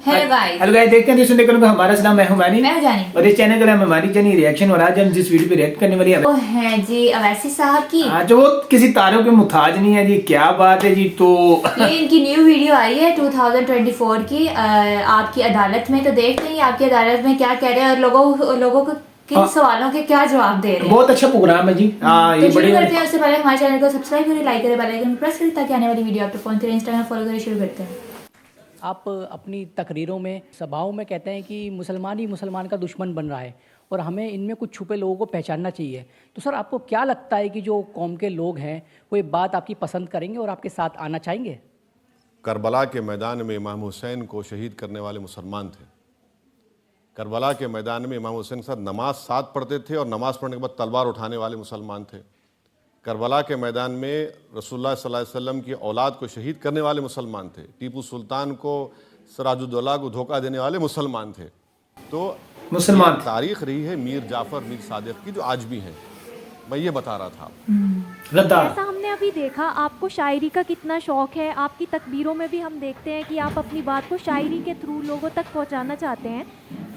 Hello guys. Hello guys, देखते हैं दूसरे लेकर हमारा नाम मैं हूं मानी मैं हूं जानी और इस चैनल का नाम है मानी जानी रिएक्शन। और आज हम जिस वीडियो पे रिएक्ट करने वाली है वो है जी अवैसी साहब की। आज वो किसी तारों के मुताज नहीं है जी। क्या बात है जी। तो ये इनकी न्यू वीडियो आई है 2024 की आपकी अदालत में। तो देखते हैं आपकी अदालत में क्या कह रहे हैं और लोगों को किन सवालों के क्या जवाब दे रहे हैं। बहुत अच्छा प्रोग्राम है जी। तो शुरू करते हैं। उससे पहले हमारे चैनल को सब्सक्राइब करें, लाइक करें, बेल आइकन प्रेस करें ताकि आने वाली वीडियो आप तक पहुंचते रहे। इंस्टाग्राम फॉलो करें। शुरू करते हैं। आप अपनी तकरीरों में सभाओं में कहते हैं कि मुसलमान ही मुसलमान का दुश्मन बन रहा है और हमें इनमें कुछ छुपे लोगों को पहचानना चाहिए। तो सर, आपको क्या लगता है कि जो कौम के लोग हैं वो ये बात आपकी पसंद करेंगे और आपके साथ आना चाहेंगे? करबला के मैदान में इमाम हुसैन को शहीद करने वाले मुसलमान थे। करबला के मैदान में इमाम हुसैन के साथ नमाज साथ पढ़ते थे और नमाज पढ़ने के बाद तलवार उठाने वाले मुसलमान थे। करबला के मैदान में रसूलुल्लाह सल्लल्लाहु अलैहि वसल्लम की औलाद को शहीद करने वाले मुसलमान थे। टीपू सुल्तान को, सिराजुद्दौला को धोखा देने वाले मुसलमान थे। तो मुसलमान तारीख रही है मीर जाफ़र मीर सादिक की, जो आज भी हैं। मैं ये बता रहा था। गद्दार। जैसा हमने अभी देखा, आपको शायरी का कितना शौक है। आपकी तकबीरों में भी हम देखते हैं कि आप अपनी बात को शायरी के थ्रू लोगों तक पहुंचाना चाहते हैं।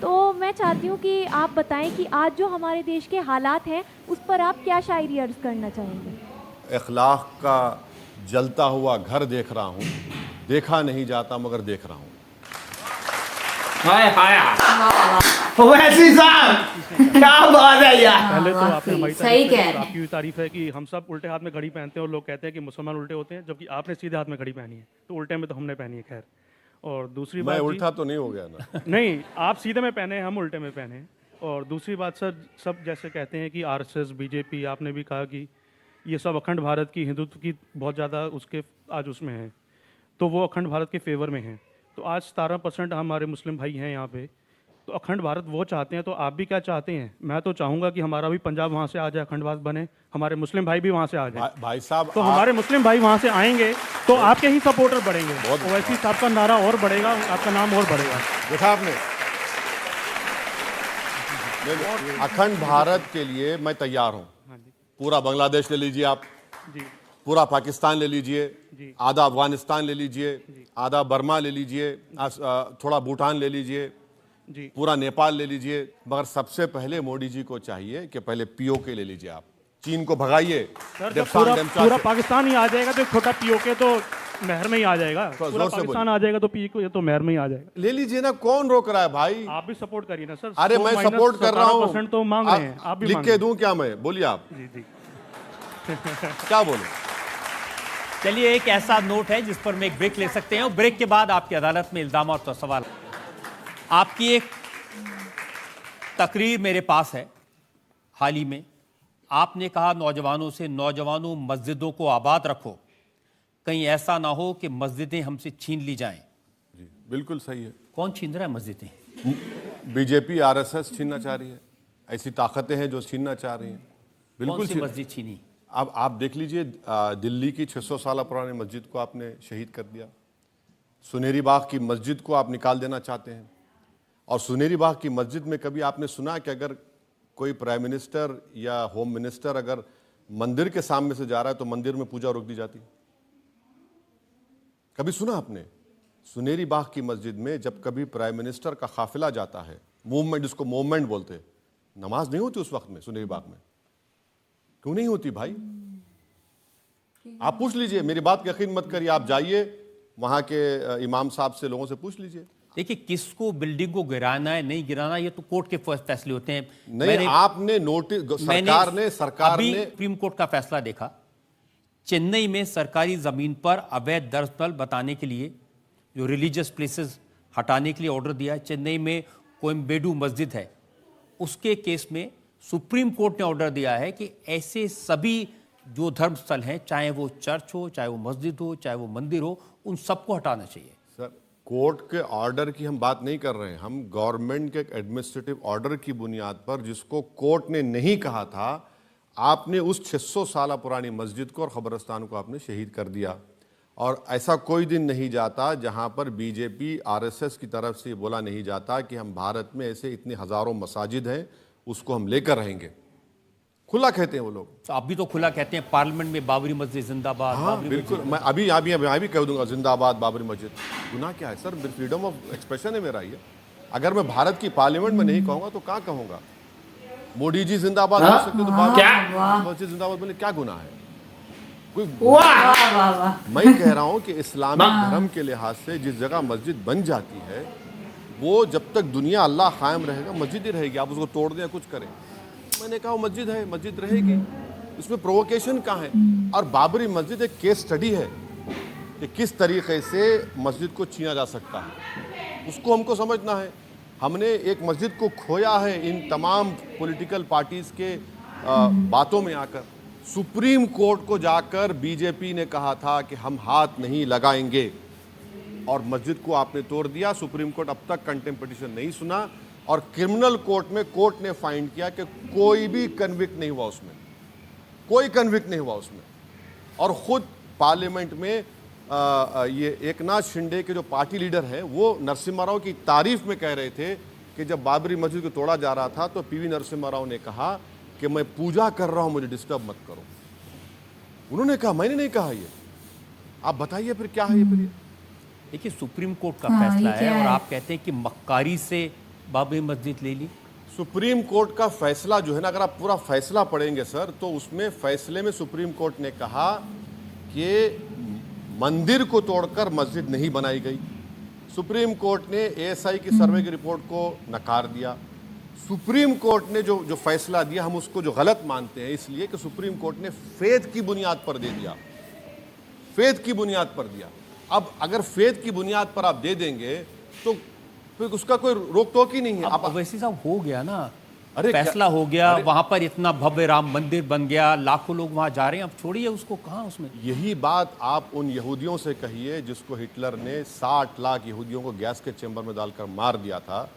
तो मैं चाहती हूं कि आप बताएं कि आज जो हमारे देश के हालात हैं उस पर आप क्या शायरी अर्ज करना चाहेंगे। इखलाक का जलता हुआ घर देख रहा हूँ, देखा नहीं जाता मगर देख रहा हूँ। हाय हाय वैसी साहब, क्या बात है यार। पहले तो आपने हमारी सही तारीफ कह है रहे और हैं। आपकी भी तारीफ है कि हम सब उल्टे हाथ में घड़ी पहनते हैं और लोग कहते हैं कि मुसलमान उल्टे होते हैं, जबकि आपने सीधे हाथ में घड़ी पहनी है। तो उल्टे में तो हमने पहनी है। खैर, और दूसरी मैं बात उल्टा तो नहीं हो गया ना। नहीं, आप सीधे में पहने, हम उल्टे में पहने। और दूसरी बात सर, सब जैसे कहते हैं कि आरएसएस, बीजेपी, आपने भी कहा कि ये सब अखंड भारत की, हिंदुत्व की बहुत ज़्यादा उसके आज उसमें है, तो वो अखंड भारत के फेवर में हैं। तो आज 17% हमारे मुस्लिम भाई हैं यहाँ पे। तो अखंड भारत वो चाहते हैं, तो आप भी क्या चाहते हैं? मैं तो चाहूँगा कि हमारा भी पंजाब वहाँ से आ जाए, अखंड भारत बने, हमारे मुस्लिम भाई भी वहाँ से आ जाए। भाई साहब, तो हमारे मुस्लिम भाई वहाँ से आएंगे तो आपके ही सपोर्टर बढ़ेंगे। ओवैसी साहब का नारा और बढ़ेगा, आपका नाम और बढ़ेगा। देखा आपने, अखंड भारत के लिए मैं तैयार हूँ। पूरा बांग्लादेश ले लीजिए आप, जी पूरा पाकिस्तान ले लीजिए, आधा अफगानिस्तान ले लीजिए, आधा बर्मा ले लीजिए, थोड़ा भूटान ले लीजिए, जी पूरा नेपाल ले लीजिए। मगर सबसे पहले मोदी जी को चाहिए कि पहले पीओके ले लीजिए। आप चीन को भगाइए। सर, जब पूरा पाकिस्तान ही आ जाएगा तो छोटा पीओके तो महर में ही आ जाएगा। पूरा पाकिस्तान आ जाएगा तो पीओके तो महर में ही आ जाएगा। ले लीजिए ना, कौन रोक रहा है भाई? आप भी सपोर्ट करिए ना सर। अरे मैं सपोर्ट कर रहा हूँ। 17% तो मांग रहे हैं, आप भी लिख मांगिए। के दूं क्या मैं? बोलिए आप। जी जी क्या बोलूं? चलिए, एक ऐसा नोट है जिस पर मैं एक ब्रेक ले सकते हैं और ब्रेक के बाद आपकी अदालत में इल्जाम और सवाल। आपकी एक तकरीर मेरे पास है हाल ही में। आपने कहा नौजवानों से, नौजवानों मस्जिदों को आबाद रखो, कहीं ऐसा ना हो कि मस्जिदें हमसे छीन ली जाएं। जी बिल्कुल सही है। कौन छीन रहा है मस्जिदें? बीजेपी आरएसएस छीनना चाह रही है। ऐसी ताकतें हैं जो छीनना चाह रही हैं। कौन सी बिल्कुल। मस्जिद छीनी? अब आप देख लीजिए, दिल्ली की 600 साल पुरानी मस्जिद को आपने शहीद कर दिया। सुनेरी बाग की मस्जिद को आप निकाल देना चाहते हैं। और सुनेरी बाग की मस्जिद में कभी आपने सुना कि अगर कोई प्राइम मिनिस्टर या होम मिनिस्टर अगर मंदिर के सामने से जा रहा है तो मंदिर में पूजा रोक दी जाती? कभी सुना आपने? सुनेरी बाग की मस्जिद में जब कभी प्राइम मिनिस्टर का काफिला जाता है, मूवमेंट, जिसको मूवमेंट बोलते हैं, नमाज नहीं होती उस वक्त में सुनेरी बाग में? क्यों नहीं होती भाई? आप पूछ लीजिए, मेरी बात की यकीन मत करिए। आप जाइए वहां के इमाम साहब से, लोगों से पूछ लीजिए। देखिए, किसको बिल्डिंग को गिराना है नहीं गिराना, ये तो कोर्ट के फैसले होते हैं। नहीं, आपने नोटिस, सरकार ने सुप्रीम कोर्ट का फैसला देखा। चेन्नई में सरकारी जमीन पर अवैध दरअसल बताने के लिए, जो रिलीजियस प्लेसेस हटाने के लिए ऑर्डर दिया है। चेन्नई में कोयम्बेडू मस्जिद है, उसके केस में सुप्रीम कोर्ट ने ऑर्डर दिया है कि ऐसे सभी जो धर्म स्थल हैं, चाहे वो चर्च हो, चाहे वो मस्जिद हो, चाहे वो मंदिर हो, उन सबको हटाना चाहिए। सर, कोर्ट के ऑर्डर की हम बात नहीं कर रहे हैं। हम गवर्नमेंट के एडमिनिस्ट्रेटिव ऑर्डर की बुनियाद पर, जिसको कोर्ट ने नहीं कहा था, आपने उस 600 साल पुरानी मस्जिद को और खबरस्तान को आपने शहीद कर दिया। और ऐसा कोई दिन नहीं जाता जहां पर बीजेपी आरएसएस की तरफ से बोला नहीं जाता कि हम भारत में ऐसे इतने हजारों मसाजिद हैं, उसको हम लेकर रहेंगे। खुला कहते हैं वो लोग। तो आप भी तो खुला कहते हैं पार्लियामेंट में बाबरी मस्जिद जिंदाबाद, हाँ बाबरी बिल्कुल, मस्जिद। मैं अभी कह दूंगा जिंदाबाद बाबरी मस्जिद। गुनाह क्या है सर? फ्रीडम ऑफ एक्सप्रेशन है मेरा ये। अगर मैं भारत की पार्लियामेंट में नहीं कहूंगा तो कहाँ कहूंगा? मोदी जी जिंदाबाद बोल सकते तो बाबरी मस्जिद जिंदाबाद बोले क्या गुनाह है? कोई वाह वाह वाह। मैं कह रहा हूं कि इस्लामिक धर्म के लिहाज से जिस जगह मस्जिद बन जाती है वो जब तक दुनिया अल्लाह कायम रहेगा मस्जिद ही रहेगी। आप उसको तोड़ दें या कुछ करें, मैंने कहा वो मस्जिद है, मस्जिद रहेगी, इसमें प्रोवोकेशन कहाँ है? और बाबरी मस्जिद एक केस स्टडी है कि किस तरीके से मस्जिद को छीना जा सकता है, उसको हमको समझना है। हमने एक मस्जिद को खोया है इन तमाम पॉलिटिकल पार्टीज के बातों में आकर। सुप्रीम कोर्ट को जाकर बीजेपी ने कहा था कि हम हाथ नहीं लगाएंगे और मस्जिद को आपने तोड़ दिया। सुप्रीम कोर्ट अब तक कंटेम्प्ट पिटीशन नहीं सुना और क्रिमिनल कोर्ट में कोर्ट ने फाइंड किया कि कोई भी कन्विक्ट नहीं हुआ उसमें, कोई कन्विक्ट नहीं हुआ उसमें। और खुद पार्लियामेंट में ये एकनाथ शिंदे के जो पार्टी लीडर हैं वो नरसिम्हा राव की तारीफ में कह रहे थे कि जब बाबरी मस्जिद को तोड़ा जा रहा था तो पीवी नरसिम्हा राव ने कहा कि मैं पूजा कर रहा हूं, मुझे डिस्टर्ब मत करो। उन्होंने कहा, मैंने नहीं कहा ये। आप बताइए फिर क्या है ये? फिर देखिए सुप्रीम कोर्ट का हाँ, फैसला ये है क्या और है? आप कहते हैं कि मक्कारी से बाबरी मस्जिद ले ली। सुप्रीम कोर्ट का फैसला जो है ना, अगर आप पूरा फैसला पढ़ेंगे सर तो उसमें फैसले में सुप्रीम कोर्ट ने कहा कि मंदिर को तोड़कर मस्जिद नहीं बनाई गई। सुप्रीम कोर्ट ने एएसआई की सर्वे की रिपोर्ट को नकार दिया। सुप्रीम कोर्ट ने जो फैसला दिया हम उसको जो गलत मानते हैं, इसलिए कि सुप्रीम कोर्ट ने फेथ की बुनियाद पर दे दिया, फेथ की बुनियाद पर दिया। अब अगर फेथ की बुनियाद पर आप दे देंगे तो फिर उसका कोई रोक टोक ही नहीं है। अब वैसे साहब हो गया ना, अरे फैसला हो गया, वहां पर इतना भव्य राम मंदिर बन गया, लाखों लोग वहां जा रहे हैं, अब छोड़िए उसको, कहाँ उसमें। यही बात आप उन यहूदियों से कहिए जिसको हिटलर ने 60 लाख यहूदियों को गैस के चेंबर में डालकर मार दिया था।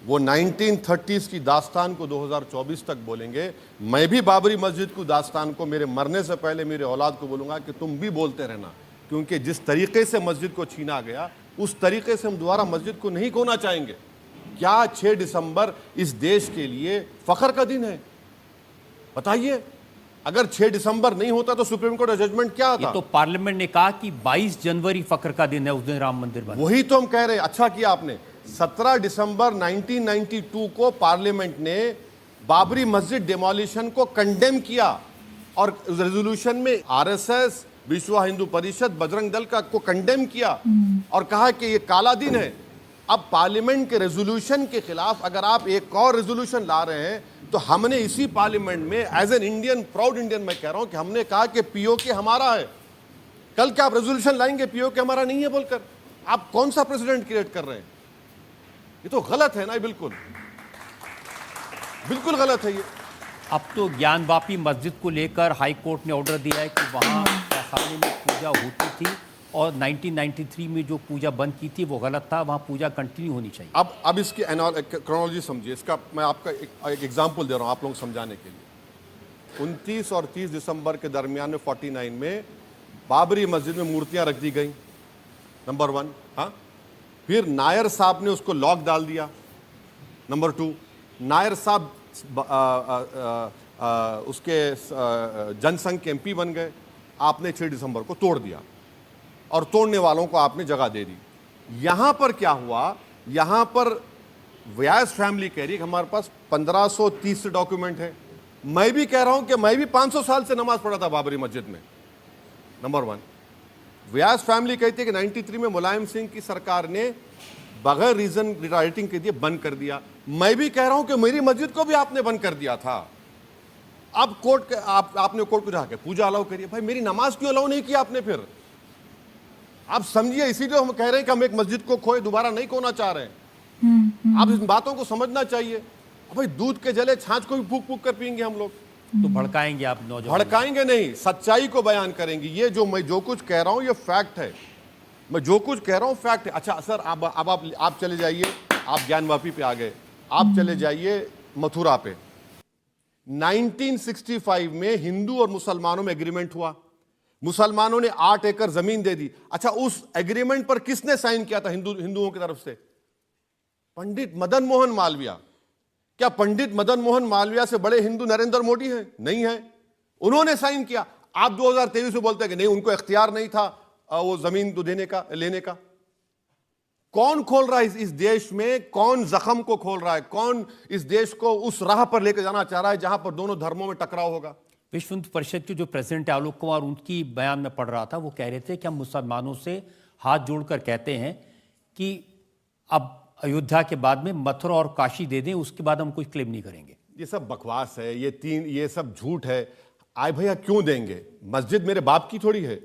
वो 1930s की दास्तान को 2024 तक बोलेंगे। मैं भी बाबरी मस्जिद की दास्तान को मेरे मरने से पहले मेरे औलाद को बोलूंगा कि तुम भी बोलते रहना, क्योंकि जिस तरीके से मस्जिद को छीना गया उस तरीके से हम दोबारा मस्जिद को नहीं खोना चाहेंगे। क्या 6 दिसंबर इस देश के लिए फख्र का दिन है? बताइए, अगर 6 दिसंबर नहीं होता तो सुप्रीम कोर्ट का जजमेंट क्या ये आता? तो पार्लियामेंट ने कहा कि 22 जनवरी फख्र का दिन है, उस दिन राम मंदिर बना। वही तो हम कह रहे हैं। अच्छा किया आपने, 17 दिसंबर 1992 को पार्लियामेंट ने बाबरी मस्जिद डिमोलिशन को कंडेम किया और रेजोल्यूशन में आरएसएस, विश्व हिंदू परिषद, बजरंग दल का को कंडेम किया और कहा कि ये काला दिन है। अब पार्लियामेंट के रेजोल्यूशन के खिलाफ अगर आप एक और रेजोल्यूशन ला रहे हैं तो हमने इसी पार्लियामेंट में as an Indian, proud Indian मैं कह रहा हूं कि हमने कहा कि पीओके हमारा है। कल क्या आप रेजोल्यूशन लाएंगे पीओके हमारा नहीं है बोलकर? आप कौन सा प्रेसिडेंट क्रिएट कर रहे हैं? ये तो गलत है ना, बिल्कुल बिल्कुल गलत है ये। अब तो ज्ञानवापी मस्जिद को लेकर हाई कोर्ट ने ऑर्डर दिया है कि वहाँ खाने में पूजा होती थी और 1993 में जो पूजा बंद की थी वो गलत था, वहाँ पूजा कंटिन्यू होनी चाहिए। अब इसकी क्रोनोलॉजी समझिए। इसका मैं आपका एक एग्जांपल दे रहा हूँ आप लोगों को समझाने के लिए। 29 और 30 दिसंबर के दरमियान में 49 में बाबरी मस्जिद में मूर्तियां रख दी गई, नंबर 1। हाँ, फिर नायर साहब ने उसको लॉक डाल दिया, नंबर 2। नायर साहब उसके जनसंघ के एमपी बन गए। आपने 6 दिसंबर को तोड़ दिया और तोड़ने वालों को आपने जगह दे दी। यहां पर क्या हुआ, यहां पर व्यास फैमिली कह रही है कि हमारे पास 1530 से डॉक्यूमेंट है। मैं भी कह रहा हूं कि मैं भी 500 साल से नमाज पढ़ा था बाबरी मस्जिद में, नंबर 1। व्यास फैमिली कहती है कि 93 में मुलायम सिंह की सरकार ने बगैर रीजन राइटिंग के दिए बंद कर दिया। मैं भी कह रहा हूं कि मेरी मस्जिद को भी आपने बंद कर दिया था। अब कोर्ट आपने कोर्ट को जाके पूजा अलाउ करिए। भाई मेरी नमाज क्यों अलाउ नहीं किया आपने? फिर आप समझिए, इसीलिए हम कह रहे हैं कि हम एक मस्जिद को खोए, दोबारा नहीं खोना चाह रहे हैं। आप इन बातों को समझना चाहिए। भाई दूध के जले छाछ को भी फूक फूक कर पियेंगे हम लोग? तो भड़काएंगे आप नौजवान? भड़काएंगे नहीं, सच्चाई को बयान करेंगे। ये जो मैं जो कुछ कह रहा हूं ये फैक्ट है। मैं जो कुछ कह रहा हूं फैक्ट है। अच्छा सर, अब आप चले जाइए, आप ज्ञानवापी पे आ गए, आप चले जाइए मथुरा पे। 1965 में हिंदू और मुसलमानों में एग्रीमेंट हुआ, मुसलमानों ने 8 एकड़ जमीन दे दी। अच्छा, उस एग्रीमेंट पर किसने साइन किया था हिंदुओं की तरफ से? पंडित मदन मोहन मालवीय। क्या पंडित मदन मोहन मालवीय से बड़े हिंदू नरेंद्र मोदी हैं? नहीं है। उन्होंने साइन किया। आप 2023 में बोलते हैं कि नहीं, उनको इख्तियार नहीं था वो जमीन तो देने का, लेने का। कौन खोल रहा है इस देश में? कौन जख्म को खोल रहा है? कौन इस देश को उस राह पर लेकर जाना चाह रहा है जहां पर दोनों धर्मों में टकराव होगा? विश्व हिंदू परिषद के जो प्रेसिडेंट है आलोक कुमार, उनकी बयान में पढ़ रहा था, वो कह रहे थे कि हम मुसलमानों से हाथ जोड़कर कहते हैं कि अब अयोध्या के बाद में मथुरा और काशी दे दें, उसके बाद हम कोई क्लेम नहीं करेंगे। ये सब बकवास है, ये सब झूठ है। आए भैया क्यों देंगे? मस्जिद मेरे बाप की थोड़ी है,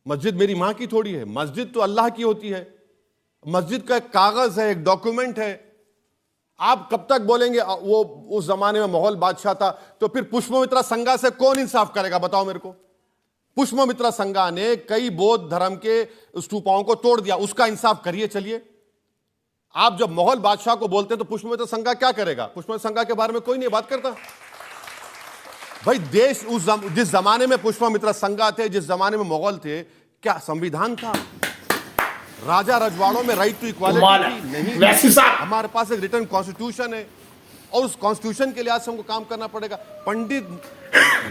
मस्जिद मेरी मां की थोड़ी है। मस्जिद तो अल्लाह की होती है। मस्जिद का एक कागज है, एक डॉक्यूमेंट है। आप कब तक बोलेंगे वो उस जमाने में मुगल बादशाह था? तो फिर पुष्पमित्रा संघा से कौन इंसाफ करेगा? बताओ मेरे को। पुष्पमित्रा संघा ने कई बौद्ध धर्म के स्तूपों को तोड़ दिया, उसका इंसाफ करिए। चलिए, आप जब मुगल बादशाह को बोलते हैं तो पुष्पमित्रा संघा क्या करेगा? पुष्पमित्रा संघा के बारे में कोई नहीं बात करता। भाई देश जिस जमाने में पुष्पमित्रा संघा थे, जिस जमाने में मुगल थे, क्या संविधान था? राजा रजवाड़ों में राइट टू इक्वालिटी नहीं? वैसे साहब हमारे पास एक रिटर्न कॉन्स्टिट्यूशन है और उस कॉन्स्टिट्यूशन के लिहाज से हमको काम करना पड़ेगा। पंडित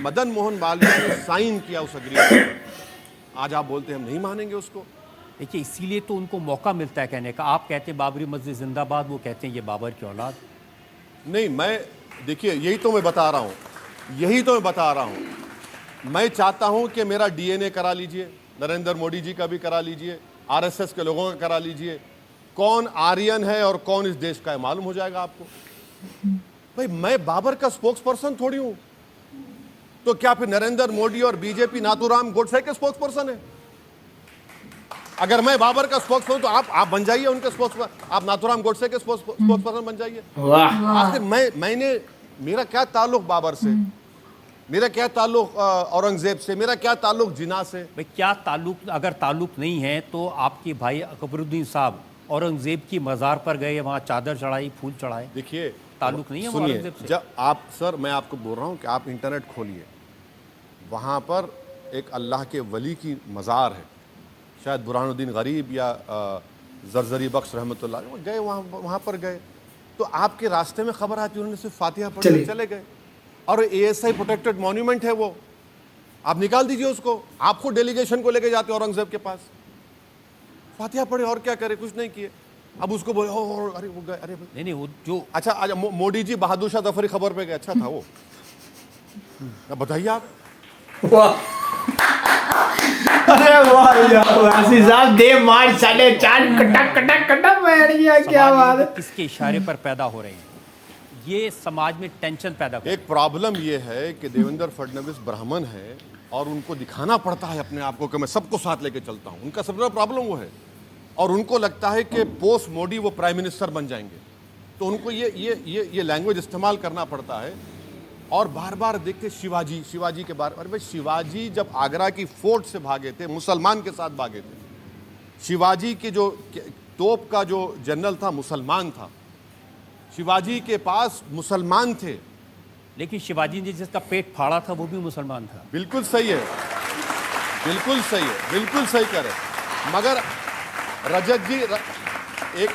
मदन मोहन मालवीय ने साइन किया उस एग्रीमेंट। आज आप बोलते हैं हम नहीं मानेंगे उसको। देखिए, इसीलिए तो उनको मौका मिलता है कहने का। आप कहते हैं बाबरी मस्जिद जिंदाबाद, वो कहते हैं ये बाबर की औलाद। नहीं, मैं देखिए यही तो मैं बता रहा हूं, मैं चाहता हूं कि मेरा डीएनए करा लीजिए, नरेंद्र मोदी जी का भी करा लीजिए, आरएसएस के लोगों का करा लीजिए। कौन आर्यन है और कौन इस देश का है मालूम हो जाएगा आपको। भाई मैं बाबर का स्पोक्स पर्सन थोड़ी हूं, तो क्या फिर नरेंद्र मोदी और बीजेपी नाथूराम गोडसे के स्पोक्स पर्सन है? अगर मैं बाबर का स्पोक्स पर्सन तो आप बन जाइए उनके स्पोक्स पर्सन, आप नाथूराम गोडसे के स्पोक्स पर्सन बन जाइए। वाह, आखिर मेरा क्या ताल्लुक बाबर से? मेरा क्या ताल्लुक औरंगजेब से? मेरा क्या ताल्लुक जिना से? भाई क्या ताल्लुक? अगर ताल्लुक नहीं है तो आपके भाई अकबरुद्दीन साहब औरंगजेब की मज़ार पर गए, वहाँ चादर चढ़ाई, फूल चढ़ाए। देखिए, ताल्लुक नहीं है सुनिए, औरंगजेब से। जब आप सर, मैं आपको बोल रहा हूँ कि आप इंटरनेट खोलिए, वहाँ पर एक अल्लाह के वली की मज़ार है, शायद बुरहानुद्दीन गरीब या जरजरी बख्श रहमतुल्लाह गए, वहाँ पर गए तो आपके रास्ते में खबर आती, उन्होंने सिर्फ फातिहा पढ़ चले गए। और एएसआई प्रोटेक्टेड मॉन्यूमेंट है वो, आप निकाल दीजिए उसको। आप खुद डेलीगेशन को लेके जाते औरंगजेब के पास, फातिहा पढ़े और क्या करे, कुछ नहीं किए। अब उसको बोले अरे वो गए, अरे नहीं वो जो अच्छा मोदी जी बहादुर शाह जफरी खबर पे गए, अच्छा था वो। बताइए आप। वाह, अरे वाह यार, वैसे साहब दे मार 4.5 कटा बैठ गया। क्या बात है। किसके इशारे पर पैदा हो रहे हैं? ये समाज में टेंशन पैदा कर। एक प्रॉब्लम ये है कि देवेंद्र फडणवीस ब्राह्मण है और उनको दिखाना पड़ता है अपने आप को कि मैं सबको साथ लेके चलता हूं। उनका सबसे बड़ा प्रॉब्लम वो है, और उनको लगता है कि पोस्ट मोदी वो प्राइम मिनिस्टर बन जाएंगे, तो उनको ये लैंग्वेज इस्तेमाल करना पड़ता है। और बार बार देखते शिवाजी के बारे में। अरे भाई, शिवाजी जब आगरा की फोर्ट से भागे थे, मुसलमान के साथ भागे थे। शिवाजी के जो तोप का जो जनरल था मुसलमान था, शिवाजी के पास मुसलमान थे। लेकिन शिवाजी ने जिसका पेट फाड़ा था वो भी मुसलमान था। बिल्कुल सही है, बिल्कुल सही करे। मगर रजत जी एक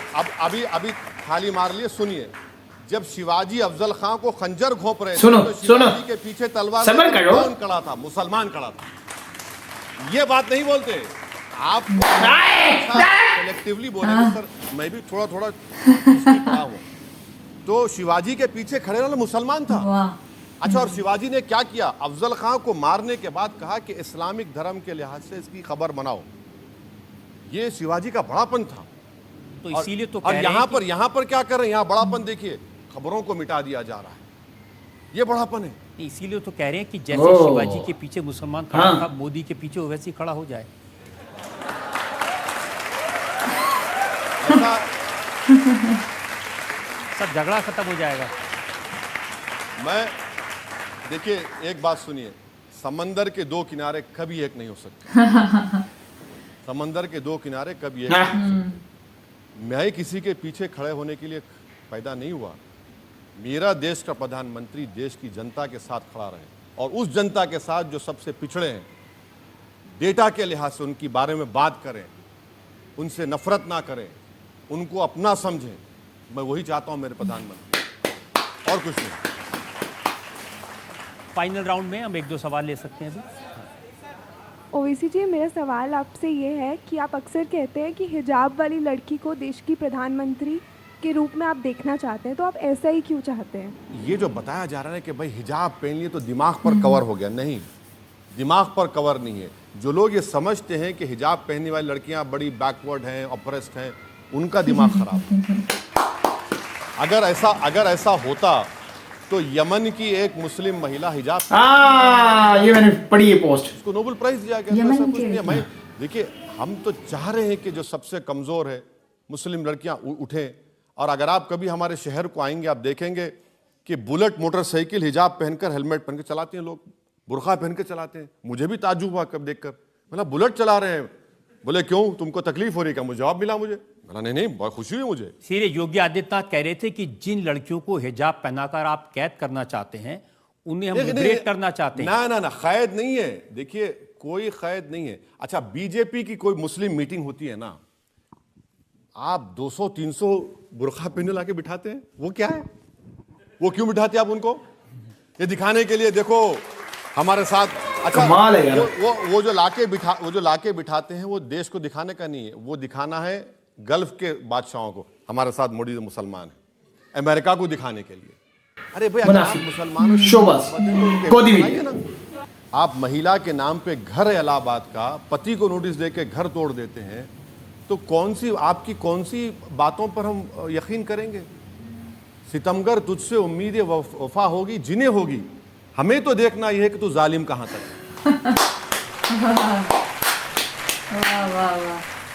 अभी थाली मार लिए। सुनिए, जब शिवाजी अफजल खां को खंजर घोंप रहे थे तो शिवाजी के पीछे तलवार कौन खड़ा था? मुसलमान खड़ा था। ये बात नहीं बोलते आप, कलेक्टिवली बोलेंगे। सर मैं भी थोड़ा पढ़ा हूं, तो शिवाजी के पीछे खड़े वाला मुसलमान था। अच्छा, और शिवाजी ने क्या किया? अफजल खां को मारने के बाद कहा कि इस्लामिक धर्म के लिहाज से इसकी खबर बनाओ। ये शिवाजी का बड़ापन था। तो इसीलिए तो और यहाँ पर क्या कर रहे हैं? यहाँ बड़ापन देखिए, खबरों को मिटा दिया जा रहा है, ये बड़ापन है। इसीलिए तो कह रहे हैं कि जैसे शिवाजी के पीछे मुसलमान खड़ा था, मोदी के पीछे वैसे ही खड़ा हो जाए। सब झगड़ा खत्म हो जाएगा। मैं देखिए, एक बात सुनिए, समंदर के दो किनारे कभी एक नहीं हो सकते। समंदर के दो किनारे कभी एक नहीं हो सकते। मैं किसी के पीछे खड़े होने के लिए पैदा नहीं हुआ। मेरा देश का प्रधानमंत्री देश की जनता के साथ खड़ा रहे, और उस जनता के साथ जो सबसे पिछड़े हैं, डेटा के लिहाज से उनकी बारे में बात करें, उनसे नफरत ना करें, उनको अपना समझें। मैं वही चाहता हूं मेरे प्रधानमंत्री। और कुछ नहीं। फाइनल राउंड में हम 1-2 सवाल ले सकते हैं अभी। ओवैसी जी, मेरा सवाल आपसे ये है कि आप अक्सर कहते हैं कि हिजाब वाली लड़की को देश की प्रधानमंत्री के रूप में आप देखना चाहते हैं, तो आप ऐसा ही क्यों चाहते हैं? ये जो बताया जा रहा है कि भाई हिजाब पहन लिए तो दिमाग पर कवर हो गया, नहीं, दिमाग पर कवर नहीं है। जो लोग ये समझते हैं कि हिजाब पहनने वाली लड़कियां बड़ी बैकवर्ड हैं, ऑप्रेस्ड हैं, उनका दिमाग खराब है। अगर ऐसा होता तो यमन की एक मुस्लिम महिला हिजाब, ये मैंने पढ़ी है पोस्ट, उसको नोबेल प्राइज दिया गया। तो ऐसा कुछ नहीं है भाई। देखिए, हम तो चाह रहे हैं कि जो सबसे कमजोर है मुस्लिम लड़कियां उठें। और अगर आप कभी हमारे शहर को आएंगे, आप देखेंगे कि बुलेट मोटरसाइकिल हिजाब पहनकर, हेलमेट पहन के चलाते हैं लोग, बुर्का पहन के चलाते हैं। मुझे भी ताज्जुब हुआ कब देखकर, मतलब बुलेट चला रहे हैं। बोले क्यों, तुमको तकलीफ हो रही क्या? मुझे जवाब मिला, मुझे बोला नहीं, बहुत खुशी हुई मुझे। सीधे योगी आदित्यनाथ कह रहे थे कि जिन लड़कियों को हिजाब पहनाकर आप कैद करना चाहते हैं, उन्हें हम लिबरेट करना चाहते हैं। ना, कैद नहीं है। देखिए, कोई कैद नहीं है। अच्छा, बीजेपी की कोई मुस्लिम मीटिंग होती है ना, आप 200-300 बुर्का पहने लाके बिठाते हैं। वो क्या है? वो क्यों बिठाते हैं आप उनको? ये दिखाने के लिए, देखो हमारे साथ। अच्छा, कमाल है यार। वो जो लाके बिठाते हैं, वो देश को दिखाने का नहीं है, वो दिखाना है गल्फ के बादशाहों को हमारे साथ मोदी मुसलमान है, अमेरिका को दिखाने के लिए। अरे भाई, अगर आप मुसलमानों शोबाज, आप महिला के नाम पे घर इलाहाबाद का पति को नोटिस देके घर तोड़ देते हैं, तो आपकी कौन सी बातों पर हम यकीन करेंगे? सितमगर तुझसे उम्मीद वफा होगी जिन्हें होगी, हमें तो देखना यह है कि तू जालिम कहां तक है।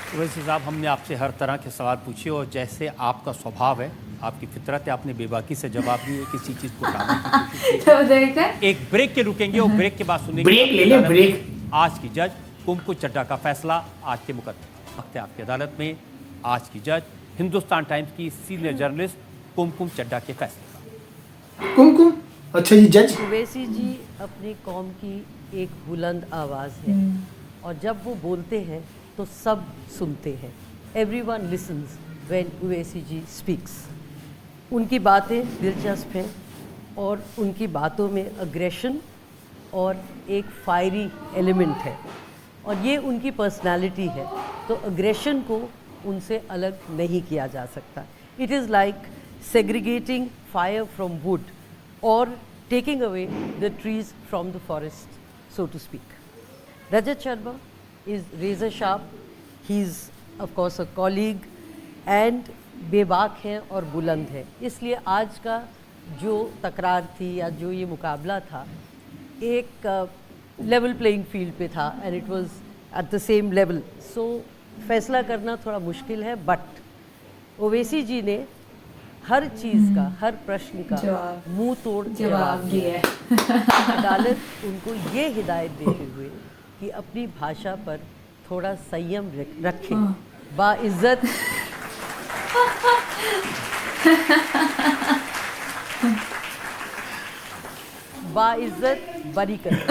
वैसे साहब, हमने आपसे हर तरह के सवाल पूछे और जैसे आपका स्वभाव है, आपकी फितरत है, आपने बेबाकी से जवाब दिए, किसी चीज को टालने की कोशिश तो देखकर एक ब्रेक के रुकेंगे और ब्रेक के बाद सुनेंगे ब्रेक ले ले, ब्रेक। आज की जज कुमकुम चड्ढा का फैसला। आज के मुकदमे वक्त है आपकी अदालत में आज की जज हिंदुस्तान टाइम्स की सीनियर जर्नलिस्ट कुमकुम चड्ढा के फैसले का। कुमकुम, अच्छा जी जज। ओवैसी जी अपनी कौम की एक बुलंद आवाज़ है और जब वो बोलते हैं तो सब सुनते हैं। Everyone listens when Owaisi ji speaks. उनकी बातें दिलचस्प हैं और उनकी बातों में अग्रेशन और एक फायरी एलिमेंट है और ये उनकी पर्सनालिटी है, तो अग्रेशन को उनसे अलग नहीं किया जा सकता। It is like segregating fire from wood और taking away the trees from the forest, so to speak. Rajat Sharma is razor sharp. He's of course a colleague and बेबाक है और बुलंद है। इसलिए आज का जो तकरार थी या जो ये मुकाबला था, एक लेवल प्लेइंग फील्ड पे था and it was at the same level. So फैसला करना थोड़ा मुश्किल है, बट ओवैसी जी ने हर चीज़ का, हर प्रश्न का मुंह तोड़ जवाब दिया। अदालत उनको ये हिदायत देते हुए कि अपनी भाषा पर थोड़ा संयम रखें, बाइज्जत बरी करें।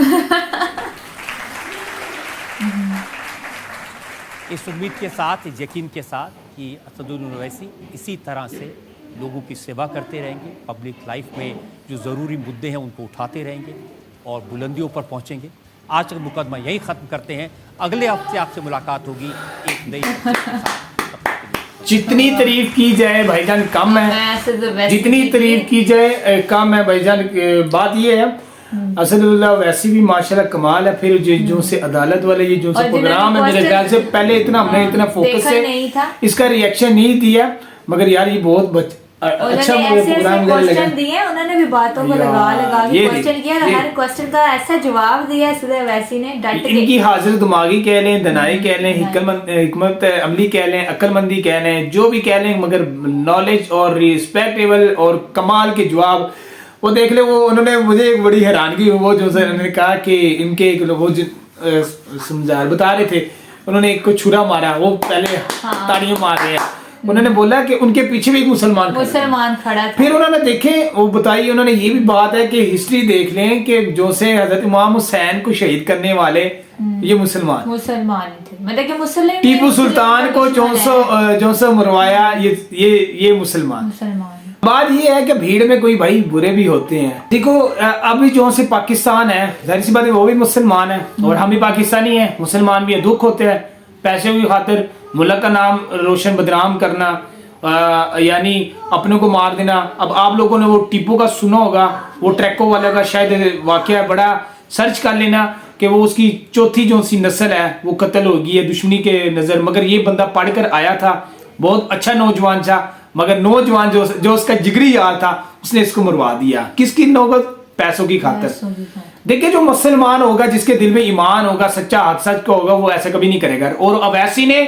इस उम्मीद के साथ, इस यकीन के साथ कि असदुद्दीन ओवैसी इसी तरह से लोगों की सेवा करते रहेंगे, पब्लिक लाइफ में जो ज़रूरी मुद्दे हैं उनको उठाते रहेंगे और बुलंदियों पर पहुंचेंगे। आज का मुकदमा यही ख़त्म करते हैं। अगले हफ्ते आपसे मुलाकात होगी एक नई। जितनी तारीफ की जाए भाईजान कम है, जितनी तारीफ की जाए कम है भाईजान। बात ये है असदुल्लाह वैसी भी माशाल्लाह कमाल है। फिर जो से अदालत वाले ये जो से प्रोग्राम है, मेरे ख्याल से पहले इतना हमने इतना फोकस से इसका रिएक्शन नहीं दिया, मगर यार ये बहुत अच्छा प्रोग्राम क्वेश्चन दिए उन्होंने भी, बातों को लगा के क्वेश्चन किया, हर क्वेश्चन का ऐसा जवाब दिया असदुल्लाह ओवैसी ने। इनकी हाजिर दिमागी कह लें, दनाई कह लें, हिकमत अमली कह लें, अक्लमंदी कह लें, जो भी कह लें, मगर नॉलेज और रिस्पेक्टेबल और कमाल के जवाब वो देख ले। वो उन्होंने मुझे एक बड़ी हैरानगी, वो जो सर उन्होंने कहा कि इनके वो समझार बता रहे थे, उन्होंने एक को छुरा मारा, वो पहले ताड़ियां मार रहे हैं। उन्होंने बोला कि उनके पीछे भी एक मुसलमान खड़ा था। फिर उन्होंने देखे, वो बताई, उन्होंने ये भी बात है कि हिस्ट्री देख लें कि जो से हजरत इमाम हुसैन को शहीद करने वाले ये मुसलमान थे, मतलब कि मुसलमान, टीपू सुल्तान को जो सो मरवाया ये मुसलमान। बात ये है कि भीड़ में कोई भाई बुरे भी होते हैं। देखो अभी जो से पाकिस्तान है, जाहिर सी बात है वो भी मुसलमान है और हम भी पाकिस्तानी है, मुसलमान भी है। दुख होते हैं पैसे की खातिर मुल्क का नाम रोशन बदनाम करना, यानी अपने को मार देना। अब आप लोगों ने वो टीपू का सुना होगा, वो ट्रैको वाले का शायद वाकया बड़ा, सर्च कर लेना कि वो उसकी चौथी जो सी नस्ल है वो कत्ल हो गई है दुश्मनी के नजर। मगर ये बंदा पढ़कर आया था, बहुत अच्छा नौजवान था, मगर नौजवान जो उसका जिगरी यार था उसने इसको मरवा दिया। किसकी नौबत? पैसों की खातिर। देखिए जो मुसलमान होगा, जिसके दिल में ईमान होगा, सच्चा हक सच का होगा, वो ऐसा कभी नहीं करेगा। और अवैसी ने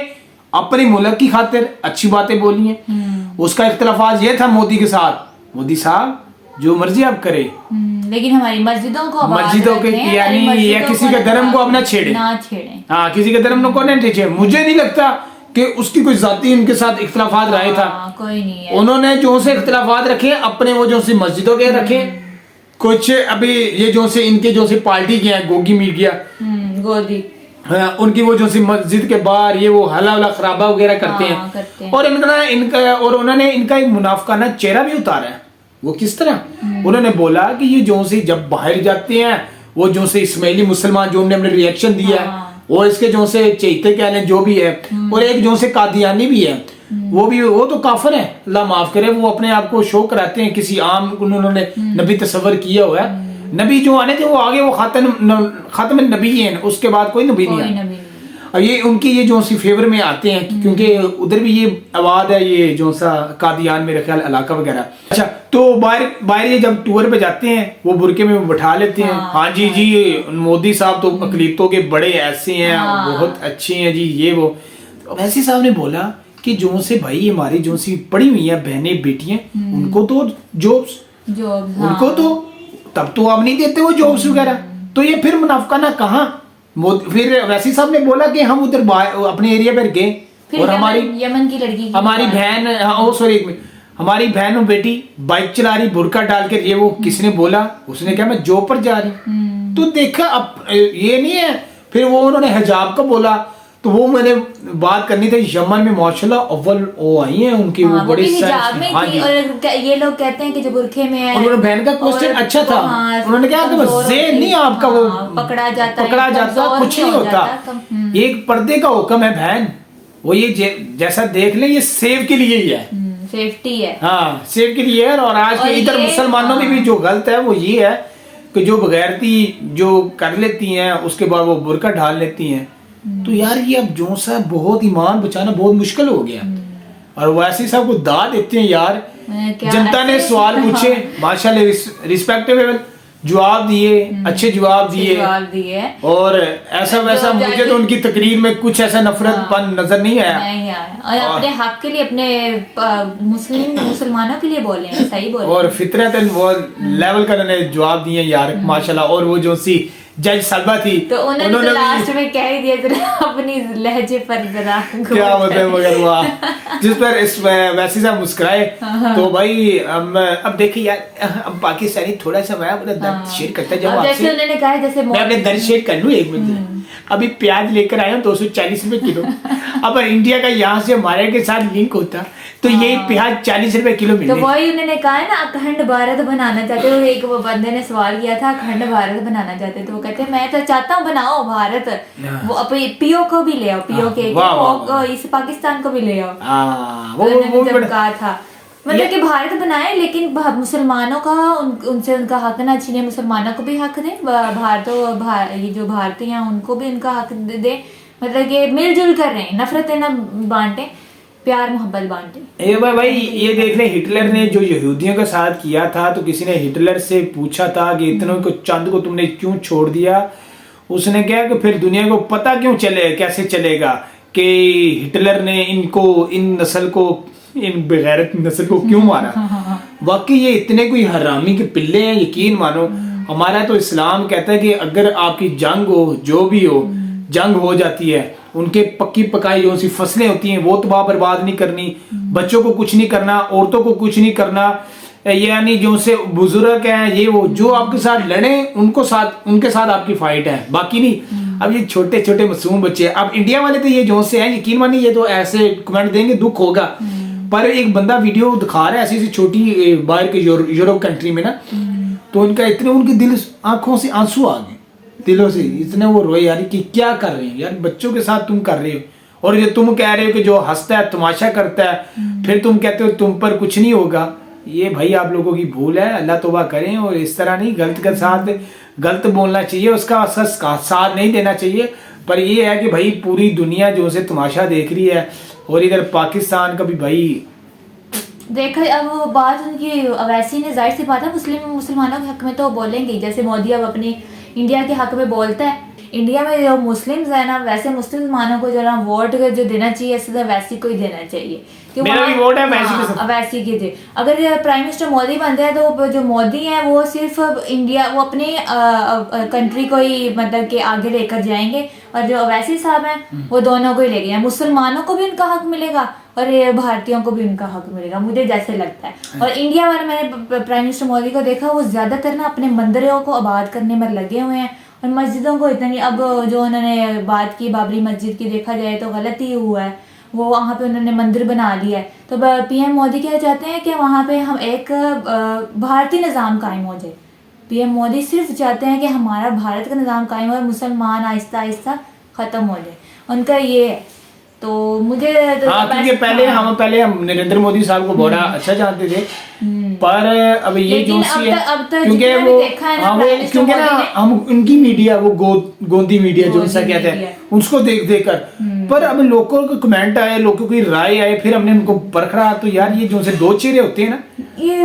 अपने मुल्क की खातिर अच्छी बातें बोली हैं। उसका इख्तलाफात ये था मोदी के साथ, मोदी साहब जो मर्जी आप करे, लेकिन हमारी मस्जिदों को के यानी या किसी के धर्म को अपना छेड़े, हाँ किसी के धर्म को नहीं छेड़े। मुझे नहीं लगता कि उसकी कोई जाती उनके साथ इख्तलाफात रहे था, कोई नहीं है। उन्होंने जो से इख्तलाफात रखे अपने वो जो से मस्जिदों के रखे। कुछ अभी ये जो से इनके जो से पार्टी के हैं गोगी मीडिया, गोदी, उनकी वो जो सी मस्जिद के बाहर ये वो हला वला खराबा वगैरह करते हैं। और उन्होंने इनका एक मुनाफिकाना चेहरा भी उतारा है। वो किस तरह? उन्होंने बोला कि ये जो से जब बाहर जाते हैं वो जो से इस्माइली मुसलमान जो हमने रिएक्शन दिया है, वो इसके जो से चैते कह लें जो भी है, और एक जो से कादियानी भी है, वो तो काफिर है, अल्लाह माफ करे। वो अपने आप को शो कराते हैं किसी आम, उन्होंने नबी तस्वर किया हुआ है। नबी जो आने थे वो आगे वो खातम नबी हैं, उसके बाद कोई नबी नहीं आया। और ये उनकी ये जो सी फेवर में आते हैं क्योंकि उधर भी ये आवाज है, ये जो सा कादियान मेरे ख्याल इलाका वगैरह। अच्छा तो बाहर ये जब टूर पे जाते हैं वो बुरके में बैठा लेते हैं। हाँ जी जी मोदी साहब तो अकलीतों के बड़े ऐसे हैं, बहुत अच्छे हैं जी ये वो। वैसे साहब ने बोला कि जो से भाई हमारी जो सी पढ़ी हुई है बहनें बेटियां, उनको तो जॉब्स उनको तो तब तो आप नहीं देते वो जॉब्स वगैरह, तो ये फिर मुनाफिकाना कहाँ? फिर वैसी साहब ने बोला कि हम उधर अपने एरिया पर गए और हमारी यमन की लड़की हमारी बहन हमारी बहन और बेटी बाइक चला रही बुरका डाल के, ये वो किसने बोला? उसने कहा मैं जॉब पर जा रही। तो देखा अब ये नहीं है। फिर वो उन्होंने हिजाब का बोला, तो वो मैंने बात करनी थी। यमन में माशाल्लाह अव्वल वो आई हैं उनकी वो बड़ी हिजाब में थी, और ये लोग कहते हैं कि जो बुरखे में है। उन्होंने बहन का क्वेश्चन अच्छा था, उन्होंने कहा कि ज़ेन नहीं आपका वो पकड़ा जाता कुछ नहीं होता, ये एक पर्दे का हुक्म है बहन। वो ये जैसा देख ले ये सेव के लिए ही है, सेफ्टी है, हाँ सेव के लिए है। और आज के इधर मुसलमानों में भी जो गलत है वो ये है कि जो बगैरती जो कर लेती हैं उसके बाद वो बुरका ढाल लेती हैं। तो यार ये अब जो सा बहुत ईमान बचाना बहुत मुश्किल हो गया। और वैसे सब को दाद देते हैं यार। जनता ने सवाल पूछे माशाल्लाह रिस्पेक्टेबल जवाब दिए, अच्छे जवाब दिए। और ऐसा वैसा मुझे तो उनकी तकरीर में कुछ ऐसा नफरतपन नजर नहीं आया। और अपने हक के लिए, अपने मुसलमानों के लिए बोले, सही बोले। और फितरत वो लेवल का उन्होंने जवाब दिए यार माशाल्लाह। और वो जो सी जज सलमा थी तो उन्होंने तो लास्ट में कह ही दिया जरा अपनी लहजे पर जरा क्या होता है, मगर वाह जिस पर इस वैसे साहब मुस्कुराए। तो भाई अब देखिए यार, अब पाकिस्तानी थोड़ा सा मैं अपना दर्द शेयर करता जाऊँ जैसे उन्होंने कहा, जैसे मैं अपने दर्द शेयर कर लूँ एक मिनट। अभी प्याज लेकर आया 240 रुपए किलो। अब इंडिया का यहाँ से हमारे के साथ लिंक होता तो ये प्याज 40 रुपए किलो मिले। तो वही उन्होंने कहा है ना, अखंड भारत बनाना चाहते हो। एक वो बंदे ने सवाल किया था, अखंड भारत बनाना चाहते, तो वो कहते हैं मैं तो चाहता हूँ बनाओ भारत, वो अपने पीओ को भी ले आओ, पीओ के इस पाकिस्तान को भी ले आओ। वो जब कहा था मतलब कि भारत बनाए, लेकिन मुसलमानों का उनसे उनका हक ना छीने, मुसलमानों को भी हक दे, ये जो भारतीय हैं उनको भी उनका हक दे। मतलब कि मिलजुल कर रहे हैं, नफरतें ना बांटे, प्यार मोहब्बत बांटे। भाई ये देख ले, हिटलर ने जो यहूदियों के साथ किया था, तो किसी ने हिटलर से पूछा था कि इतनों को चंद को तुमने क्यों छोड़ दिया? उसने कहा कि फिर दुनिया को पता क्यों चले, कैसे चलेगा कि हिटलर ने इन नस्ल को, इन बेगैरत नस्ल को क्यों मारा। वाकई ये इतने कोई हरामी के पिल्ले हैं, यकीन मानो। हमारा तो इस्लाम कहता है कि अगर आपकी जंग हो, जो भी हो, जंग हो जाती है, उनके पक्की पकाई जो सी फसलें होती हैं वो तबाह बर्बाद नहीं करनी, बच्चों को कुछ नहीं करना, औरतों को कुछ नहीं करना, यानी जो से बुजुर्ग हैं ये वो जो आपके साथ लड़े उनके साथ आपकी फाइट है, बाकी नहीं। अब ये छोटे छोटे मासूम बच्चे, अब इंडिया वाले तो ये जो से हैं, यकीन मानिए ये तो ऐसे कमेंट देंगे दुख होगा। पर एक बंदा वीडियो दिखा रहा है ऐसी छोटी बाहर के यूरोप कंट्री में ना, तो उनका इतने उनके दिल आंखों से आंसू आ गए, दिलों से इतने वो रोए यार कि क्या कर रहे हो यार, बच्चों के साथ तुम कर रहे हो, और जो तुम कह रहे हो कि जो हंसता है तमाशा करता है, फिर तुम कहते हो तुम पर कुछ नहीं होगा। ये भाई आप लोगों की भूल है, अल्लाह तौबा करें, और इस तरह नहीं गलत के साथ गलत बोलना चाहिए, उसका साथ नहीं देना चाहिए। पर ये है कि भाई पूरी दुनिया जो से तमाशा देख रही है, और इधर पाकिस्तान का भी भाई देखो अब वो बात उनकी वैसी ने, जाहिर सी बात है मुसलमानों के हक में तो बोलेंगे, जैसे मोदी अब अपनी इंडिया के हक में बोलता है। इंडिया में जो मुस्लिम्स है ना, वैसे मुसलमानों को जो ना वोट जो देना चाहिए सीधा वैसी को ही देना चाहिए कि मेरा भी वोट है वैसी के साथ। वैसी की दे। अगर प्राइम मिनिस्टर मोदी बनते हैं तो जो मोदी है वो सिर्फ इंडिया, वो अपने कंट्री को ही मतलब कि आगे लेकर जाएंगे, और जो अवैसी साहब हैं वो दोनों को ही लेके जाएंगे। मुसलमानों को भी उनका हक मिलेगा और ये भारतीयों को भी उनका हक मिलेगा, मुझे जैसे लगता है। और इंडिया वाले, मैंने प्राइम मिनिस्टर मोदी को देखा, वो ज्यादातर ना अपने मंदिरों को आबाद करने में लगे हुए हैं, और मस्जिदों को इतनी, अब जो उन्होंने बात की बाबरी मस्जिद की, देखा जाए तो गलत ही हुआ है, वो वहाँ पे उन्होंने मंदिर बना लिया है। तो पीएम मोदी क्या चाहते हैं कि वहाँ पे हम एक भारतीय निज़ाम कायम हो जाए। पीएम मोदी सिर्फ चाहते हैं कि हमारा भारत का निज़ाम कायम हो और मुसलमान आहिस्ता आहिस्ता ख़त्म हो जाए, उनका ये है। तो मुझे क्योंकि पहले हम नरेंद्र मोदी साहब को बड़ा अच्छा जानते थे, पर अब ये जो सी है, क्योंकि वो क्योंकि ना हम उनकी मीडिया, वो गोंदी मीडिया जो सा कहते हैं, उसको देख कर, पर अब लोगों को कमेंट आए, लोगों की राय आए, फिर हमने उनको परखा, तो यार ये जो से दो चेहरे होते हैं ना,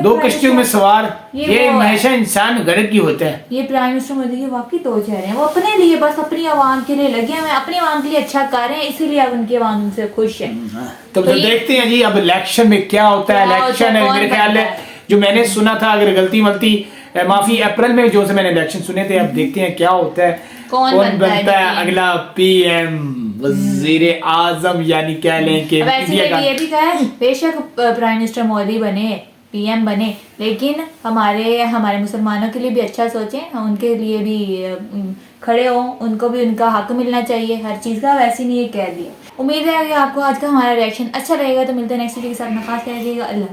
दो कश्तियों में सवार, ये हमेशा इंसान गलत ही होता है। ये प्राइम मिनिस्टर मोदी के वाकई दो चेहरे हैं, वो अपने लिए बस अपनी आवाम के लिए लगे हुए हैं, अपनी आवाम के लिए अच्छा कर रहे हैं, इसीलिए अब उनकी आवाम उनसे खुश है। तो देखते हैं जी अब इलेक्शन में क्या होता है। इलेक्शन है मेरे ख्याल है, जो मैंने सुना था, अगर गलती मलती माफी, अप्रैल में जो से मैंने इलेक्शन सुने थे, अब देखते हैं क्या होता है, कौन बनता है अगला पीएम, वजीर आजम, यानी कह लें कि इंडिया का। ये भी कहा है बेशक प्राइम मिनिस्टर मोदी बने, पीएम बने, लेकिन हमारे मुसलमानों के लिए भी अच्छा सोचें, उनके लिए भी खड़े हों, उनको भी उनका हक मिलना चाहिए हर चीज़ का, वैसे नहीं ये कह दिया। उम्मीद है कि आपको आज का हमारा रिएक्शन अच्छा लगेगा। तो मिलते हैं नेक्स्ट वीडियो के साथ, खास कह दीजिएगा। अल्लाह।